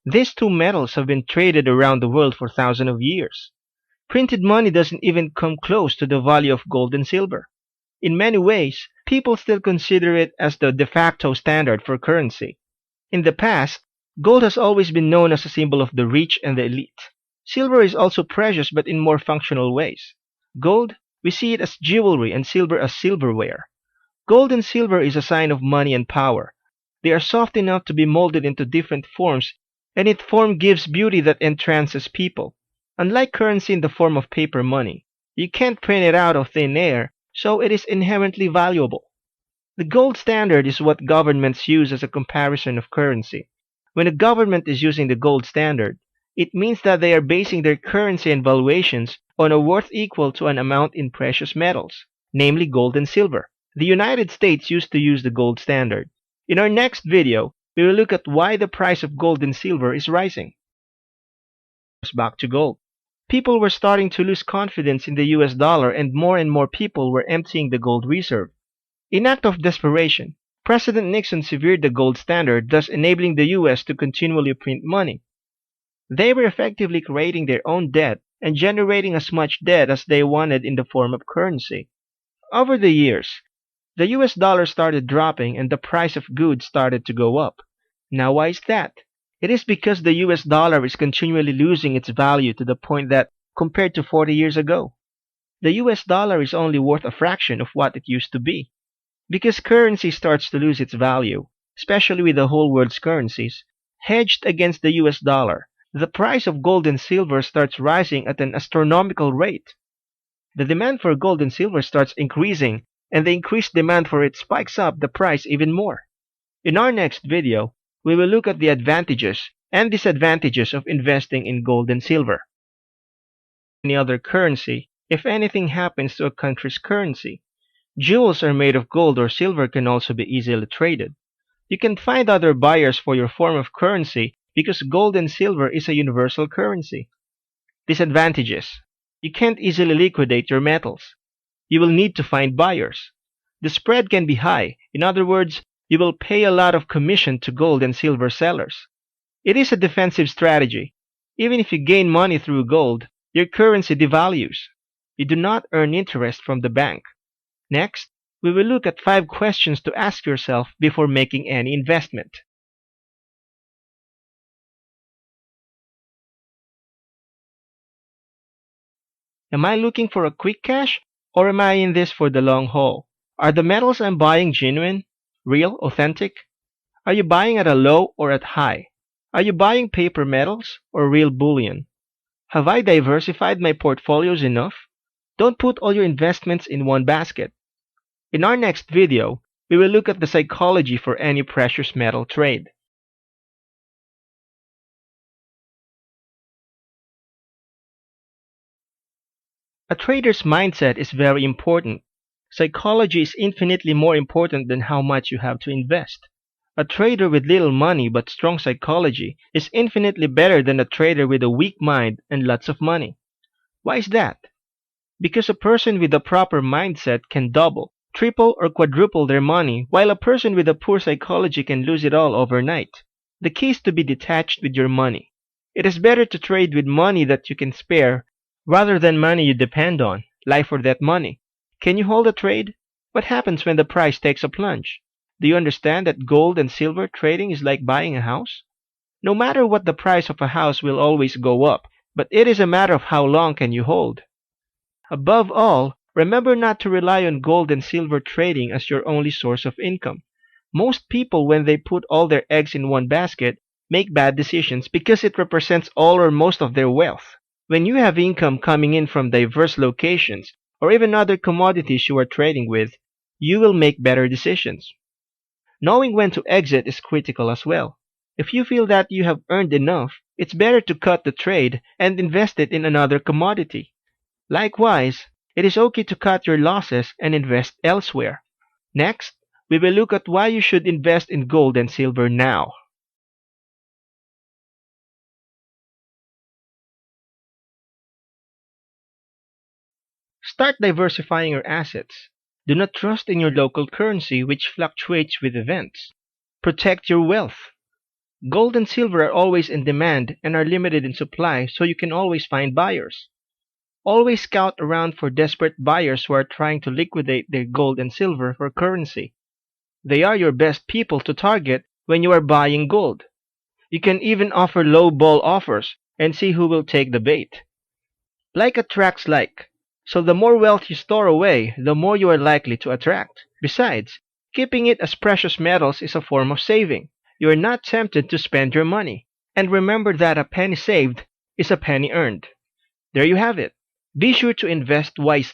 These two metals have been traded around the world for thousands of years. Printed money doesn't even come close to the value of gold and silver. In many ways, people still consider it as the de facto standard for currency. In the past, gold has always been known as a symbol of the rich and the elite. Silver is also precious but in more functional ways. Gold, we see it as jewelry and silver as silverware. Gold and silver is a sign of money and power. They are soft enough to be molded into different forms, and its form gives beauty that entrances people. Unlike currency in the form of paper money, you can't print it out of thin air, so it is inherently valuable. The gold standard is what governments use as a comparison of currency. When a government is using the gold standard, it means that they are basing their currency and valuations on a worth equal to an amount in precious metals, namely gold and silver. The United States used to use the gold standard. In our next video, we will look at why the price of gold and silver is rising. Back to gold. People were starting to lose confidence in the US dollar and more people were emptying the gold reserve. In act of desperation, President Nixon severed the gold standard, thus enabling the US to continually print money. They were effectively creating their own debt and generating as much debt as they wanted in the form of currency. Over the years, the US dollar started dropping and the price of goods started to go up. Now why is that? It is because the US dollar is continually losing its value to the point that, compared to 40 years ago, the US dollar is only worth a fraction of what it used to be. Because currency starts to lose its value, especially with the whole world's currencies, hedged against the US dollar, the price of gold and silver starts rising at an astronomical rate. The demand for gold and silver starts increasing, and the increased demand for it spikes up the price even more. In our next video, we will look at the advantages and disadvantages of investing in gold and silver. Any other currency, if anything happens to a country's currency, jewels are made of gold or silver can also be easily traded. You can find other buyers for your form of currency because gold and silver is a universal currency. Disadvantages. You can't easily liquidate your metals. You will need to find buyers. The spread can be high. In other words, you will pay a lot of commission to gold and silver sellers. It is a defensive strategy. Even if you gain money through gold, your currency devalues. You do not earn interest from the bank. Next, we will look at 5 questions to ask yourself before making any investment. Am I looking for a quick cash, or am I in this for the long haul? Are the metals I'm buying genuine, real, authentic? Are you buying at a low or at high? Are you buying paper metals or real bullion? Have I diversified my portfolios enough? Don't put all your investments in one basket. In our next video, we will look at the psychology for any precious metal trade. A trader's mindset is very important. Psychology is infinitely more important than how much you have to invest. A trader with little money but strong psychology is infinitely better than a trader with a weak mind and lots of money. Why is that? Because a person with a proper mindset can double, triple, or quadruple their money, while a person with a poor psychology can lose it all overnight. The key is to be detached with your money. It is better to trade with money that you can spare rather than money you depend on, life or death money. Can you hold a trade? What happens when the price takes a plunge? Do you understand that gold and silver trading is like buying a house? No matter what, the price of a house will always go up, but it is a matter of how long can you hold. Above all, remember not to rely on gold and silver trading as your only source of income. Most people, when they put all their eggs in one basket, make bad decisions because it represents all or most of their wealth. When you have income coming in from diverse locations, or even other commodities you are trading with, you will make better decisions. Knowing when to exit is critical as well. If you feel that you have earned enough, it's better to cut the trade and invest it in another commodity. Likewise, it is okay to cut your losses and invest elsewhere. Next, we will look at why you should invest in gold and silver now. Start diversifying your assets. Do not trust in your local currency which fluctuates with events. Protect your wealth. Gold and silver are always in demand and are limited in supply, so you can always find buyers. Always scout around for desperate buyers who are trying to liquidate their gold and silver for currency. They are your best people to target when you are buying gold. You can even offer low ball offers and see who will take the bait. Like attracts like. So the more wealth you store away, the more you are likely to attract. Besides, keeping it as precious metals is a form of saving. You are not tempted to spend your money. And remember that a penny saved is a penny earned. There you have it. Be sure to invest wisely.